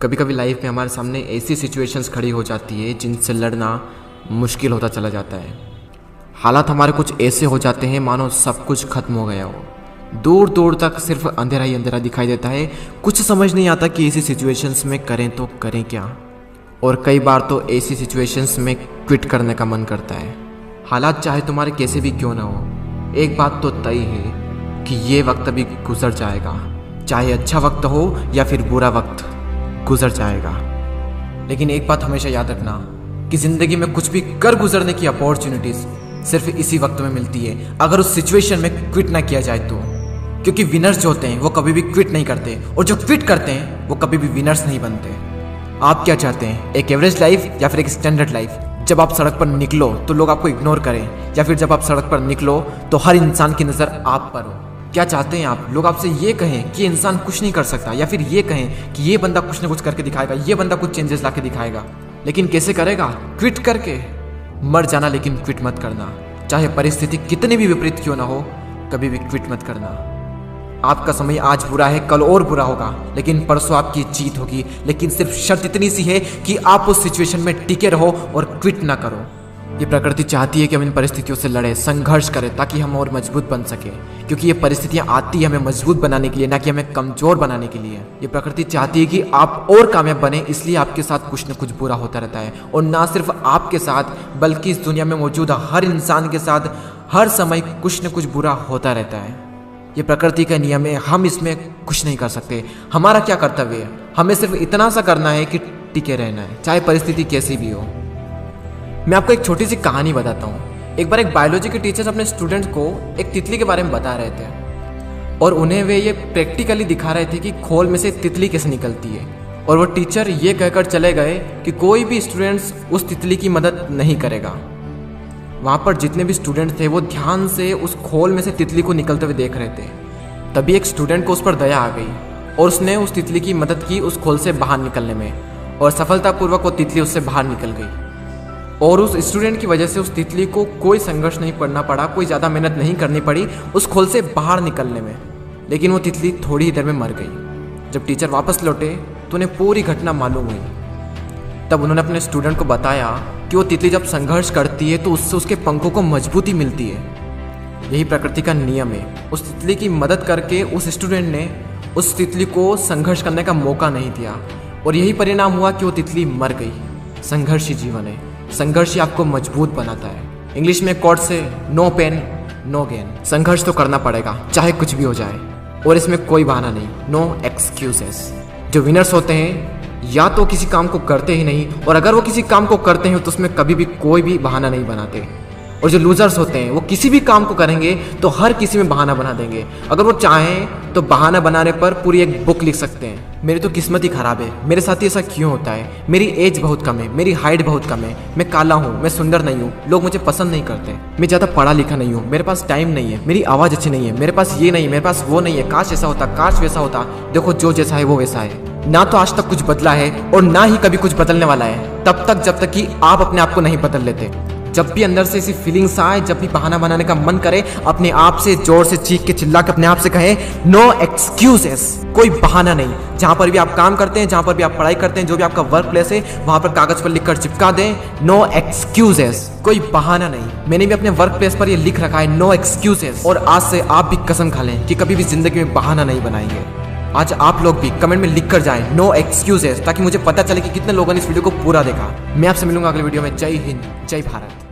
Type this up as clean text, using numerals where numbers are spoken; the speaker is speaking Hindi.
कभी कभी लाइफ में हमारे सामने ऐसी सिचुएशंस खड़ी हो जाती है जिनसे लड़ना मुश्किल होता चला जाता है। हालात हमारे कुछ ऐसे हो जाते हैं मानो सब कुछ खत्म हो गया हो। दूर दूर तक सिर्फ अंधेरा ही अंधेरा दिखाई देता है। कुछ समझ नहीं आता कि ऐसी सिचुएशंस में करें तो करें क्या। और कई बार तो ऐसी सिचुएशंस में क्विट करने का मन करता है। हालात चाहे तुम्हारे कैसे भी क्यों ना हो, एक बात तो तय है कि ये वक्त अभी गुजर जाएगा। चाहे अच्छा वक्त हो या फिर बुरा वक्त, गुजर जाएगा। लेकिन एक बात हमेशा याद रखना कि ज़िंदगी में कुछ भी कर गुजरने की अपॉर्चुनिटीज़ सिर्फ इसी वक्त में मिलती है, अगर उस सिचुएशन में क्विट ना किया जाए तो। क्योंकि विनर्स जो होते हैं वो कभी भी क्विट नहीं करते, और जो क्विट करते हैं वो कभी भी विनर्स नहीं बनते। आप क्या चाहते हैं, एक एवरेज लाइफ या फिर एक स्टैंडर्ड लाइफ? जब आप सड़क पर निकलो तो लोग आपको इग्नोर करें, या फिर जब आप सड़क पर निकलो तो हर इंसान की नज़र आप पर हो? क्या चाहते हैं आप? लोग आपसे ये कहें कि इंसान कुछ नहीं कर सकता, या फिर ये कहें कि ये बंदा कुछ ना कुछ करके दिखाएगा, ये बंदा कुछ चेंजेस ला के दिखाएगा। लेकिन कैसे करेगा? क्विट करके। मर जाना, लेकिन क्विट मत करना। चाहे परिस्थिति कितनी भी विपरीत क्यों ना हो, कभी भी क्विट मत करना। आपका समय आज बुरा है, कल और बुरा होगा, लेकिन परसों आपकी जीत होगी। लेकिन सिर्फ शर्त इतनी सी है कि आप उस सिचुएशन में टिके रहो और क्विट ना करो। ये प्रकृति चाहती है कि हम इन परिस्थितियों से लड़ें, संघर्ष करें, ताकि हम और मजबूत बन सकें। क्योंकि ये परिस्थितियाँ आती है हमें मजबूत बनाने के लिए, ना कि हमें कमज़ोर बनाने के लिए। ये प्रकृति चाहती है कि आप और कामयाब बने, इसलिए आपके साथ कुछ न कुछ बुरा होता रहता है। और ना सिर्फ आपके साथ, बल्कि इस दुनिया में मौजूद हर इंसान के साथ हर समय कुछ न कुछ बुरा होता रहता है। ये प्रकृति का नियम है, हम इसमें कुछ नहीं कर सकते। हमारा क्या कर्तव्य है? हमें सिर्फ इतना सा करना है कि टिके रहना है, चाहे परिस्थिति कैसी भी हो। मैं आपको एक छोटी सी कहानी बताता हूँ। एक बार एक बायोलॉजी के टीचर अपने स्टूडेंट्स को एक तितली के बारे में बता रहे थे, और उन्हें वे ये प्रैक्टिकली दिखा रहे थे कि खोल में से तितली कैसे निकलती है। और वो टीचर ये कहकर चले गए कि कोई भी स्टूडेंट्स उस तितली की मदद नहीं करेगा। वहाँ पर जितने भी स्टूडेंट थे वो ध्यान से उस खोल में से तितली को निकलते हुए देख रहे थे। तभी एक स्टूडेंट को उस पर दया आ गई, और उसने उस तितली की मदद की उस खोल से बाहर निकलने में, और सफलतापूर्वक वो तितली उससे बाहर निकल गई। और उस स्टूडेंट की वजह से उस तितली को कोई संघर्ष नहीं करना पड़ा, कोई ज़्यादा मेहनत नहीं करनी पड़ी उस खोल से बाहर निकलने में। लेकिन वो तितली थोड़ी ही देर में मर गई। जब टीचर वापस लौटे तो उन्हें पूरी घटना मालूम हुई। तब उन्होंने अपने स्टूडेंट को बताया कि वो तितली जब संघर्ष करती है तो उससे उसके पंखों को मजबूती मिलती है। यही प्रकृति का नियम है। उस तितली की मदद करके उस स्टूडेंट ने उस तितली को संघर्ष करने का मौका नहीं दिया, और यही परिणाम हुआ कि वो तितली मर गई। संघर्ष ही जीवन है, संघर्ष ही आपको मजबूत बनाता है। इंग्लिश में कोट से नो पेन नो गेन। संघर्ष तो करना पड़ेगा, चाहे कुछ भी हो जाए, और इसमें कोई बहाना नहीं, नो एक्सक्यूजेस। जो विनर्स होते हैं या तो किसी काम को करते ही नहीं, और अगर वो किसी काम को करते हैं तो उसमें कभी भी कोई भी बहाना नहीं बनाते। और जो लूजर्स होते हैं वो किसी भी काम को करेंगे तो हर किसी में बहाना बना देंगे। अगर वो चाहें तो बहाना बनाने पर पूरी एक बुक लिख सकते हैं। मेरी तो किस्मत ही खराब है, मेरे साथ ही ऐसा क्यों होता है, मेरी एज बहुत कम है, मेरी हाइट बहुत कम है, मैं काला हूँ, मैं सुंदर नहीं हूँ, लोग मुझे पसंद नहीं करते, मैं ज़्यादा पढ़ा लिखा नहीं हूँ, मेरे पास टाइम नहीं है, मेरी आवाज़ अच्छी नहीं है, मेरे पास ये नहीं है, मेरे पास वो नहीं है, काश ऐसा होता, काश वैसा होता। देखो, जो जैसा है वो वैसा है। ना तो आज तक कुछ बदला है और ना ही कभी कुछ बदलने वाला है, तब तक जब तक कि आप अपने आप को नहीं बदल लेते। जब भी अंदर से ऐसी फीलिंग्स आए, जब भी बहाना बनाने का मन करे, अपने आप से जोर से चीख के चिल्ला के अपने आप से कहें नो एक्सक्यूजेस। कोई बहाना नहीं। जहां पर भी आप काम करते हैं, जहां पर भी आप पढ़ाई करते हैं, जो भी आपका वर्क प्लेस है, वहां पर कागज पर लिखकर चिपका दें नो एक्सक्यूजेस। कोई बहाना नहीं। मैंने भी अपने वर्क प्लेस पर ये लिख रखा है नो एक्सक्यूजेस, और आज से आप भी कसम खा लें कि कभी भी जिंदगी में बहाना नहीं बनाएंगे। आज आप लोग भी कमेंट में लिख कर जाएं नो एक्सक्यूजेस, ताकि मुझे पता चले कि कितने लोगों ने इस वीडियो को पूरा देखा। मैं आपसे मिलूंगा अगले वीडियो में। जय हिंद, जय भारत।